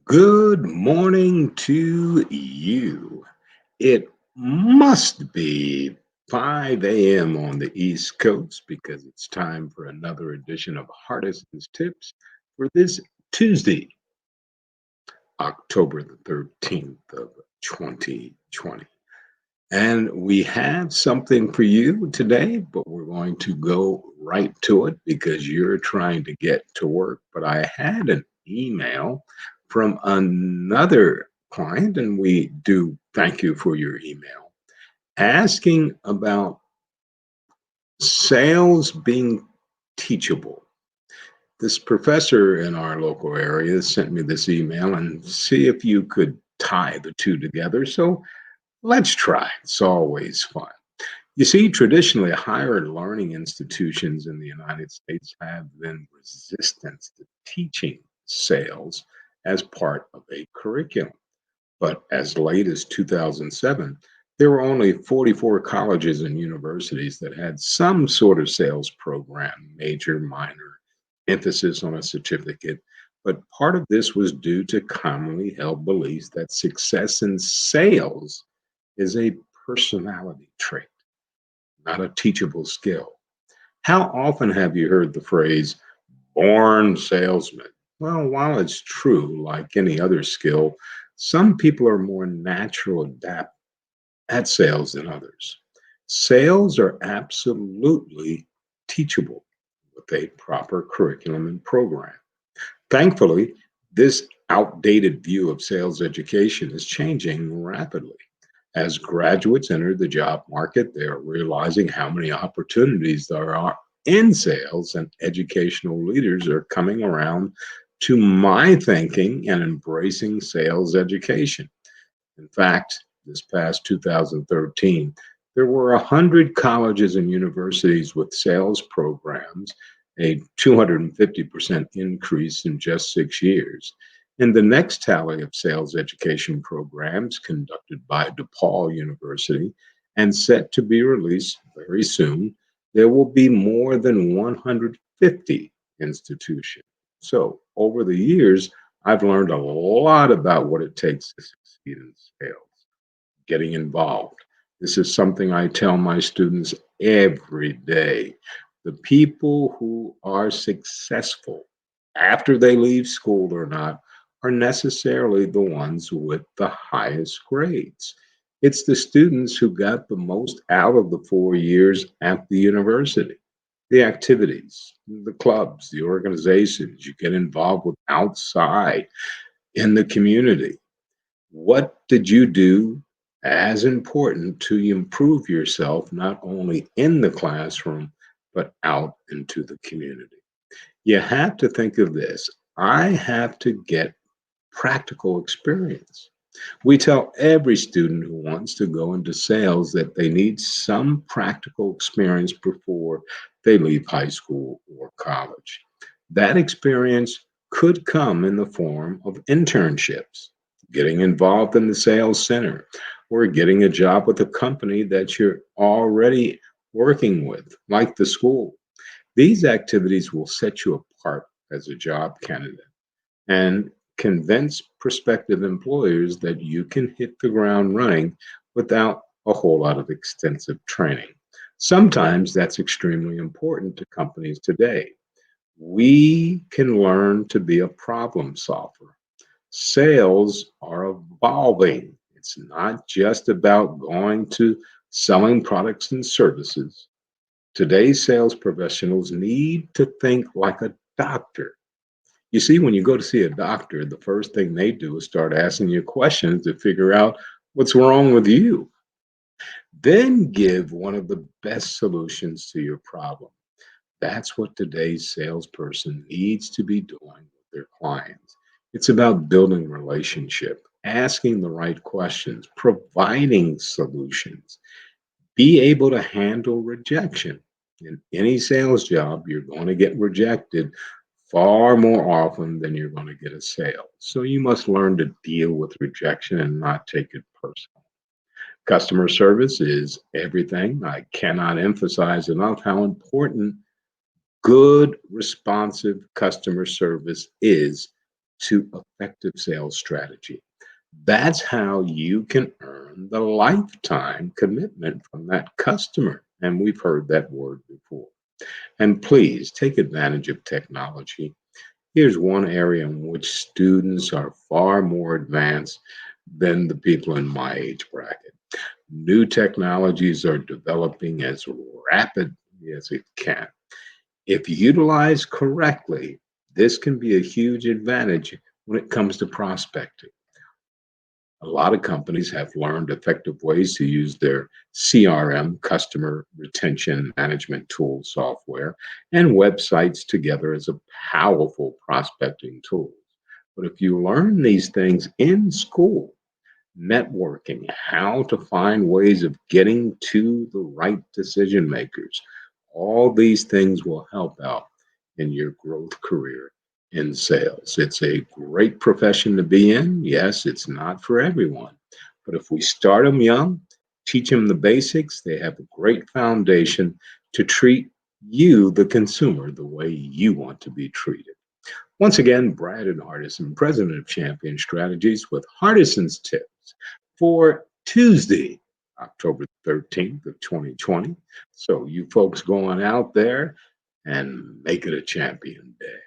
Good morning to you. It must be 5 a.m. on the East Coast because it's time for another edition of Hardison'S Tips for this Tuesday, October the 13th of 2020. And we have something for you today, but we're going to go right to it because you're trying to get to work. But I had an email from another client, and we do thank you for your email, asking about sales being teachable. This professor in our local area sent me this email and see if you could tie the two together. So let's try. It's always fun. You see, traditionally, higher learning institutions in the United States have been resistant to teaching sales as part of a curriculum. But as late as 2007, there were only 44 colleges and universities that had some sort of sales program, major, minor, emphasis on a certificate. But part of this was due to commonly held beliefs that success in sales is a personality trait, not a teachable skill. How often have you heard the phrase born salesman? Well, while it's true, like any other skill, some people are more natural adapt at sales than others. Sales are absolutely teachable with a proper curriculum and program. Thankfully, this outdated view of sales education is changing rapidly. As graduates enter the job market, they are realizing how many opportunities there are in sales, and educational leaders are coming around to my thinking and embracing sales education. In fact, this past 2013, there were 100 colleges and universities with sales programs, a 250% increase in just 6 years. In the next tally of sales education programs conducted by DePaul University and set to be released very soon, there will be more than 150 institutions. So, over the years, I've learned a lot about what it takes to succeed in sales, getting involved. This is something I tell my students every day. The people who are successful after they leave school or not are necessarily the ones with the highest grades. It's the students who got the most out of the 4 years at the university. The activities, the clubs, the organizations you get involved with outside in the community. What did you do as important to improve yourself, not only in the classroom, but out into the community? You have to think of this. I have to get practical experience. We tell every student who wants to go into sales that they need some practical experience before they leave high school or college. That experience could come in the form of internships, getting involved in the sales center, or getting a job with a company that you're already working with, like the school. These activities will set you apart as a job candidate and convince prospective employers that you can hit the ground running without a whole lot of extensive training. Sometimes that's extremely important to companies today. We can learn to be a problem solver. Sales are evolving. It's not just about going to selling products and services. Today's sales professionals need to think like a doctor. You see, when you go to see a doctor, the first thing they do is start asking you questions to figure out what's wrong with you. Then give one of the best solutions to your problem. That's what today's salesperson needs to be doing with their clients. It's about building relationship, asking the right questions, providing solutions, be able to handle rejection. In any sales job, you're going to get rejected far more often than you're going to get a sale. So you must learn to deal with rejection and not take it personal. Customer service is everything. I cannot emphasize enough how important good, responsive customer service is to effective sales strategy. That's how you can earn the lifetime commitment from that customer. And we've heard that word before. And please take advantage of technology. Here's one area in which students are far more advanced than the people in my age bracket. New technologies are developing as rapidly as it can. If utilized correctly, this can be a huge advantage when it comes to prospecting. A lot of companies have learned effective ways to use their CRM, customer retention management tool software, and websites together as a powerful prospecting tool. But if you learn these things in school, networking, how to find ways of getting to the right decision makers. All these things will help out in your growth career in sales. It's a great profession to be in. Yes, it's not for everyone. But if we start them young, teach them the basics, they have a great foundation to treat you, the consumer, the way you want to be treated. Once again, Brad and Hardison, president of Champion Strategies, with Hardison's tips for Tuesday, October 13th of 2020. So you folks going out there and make it a champion day.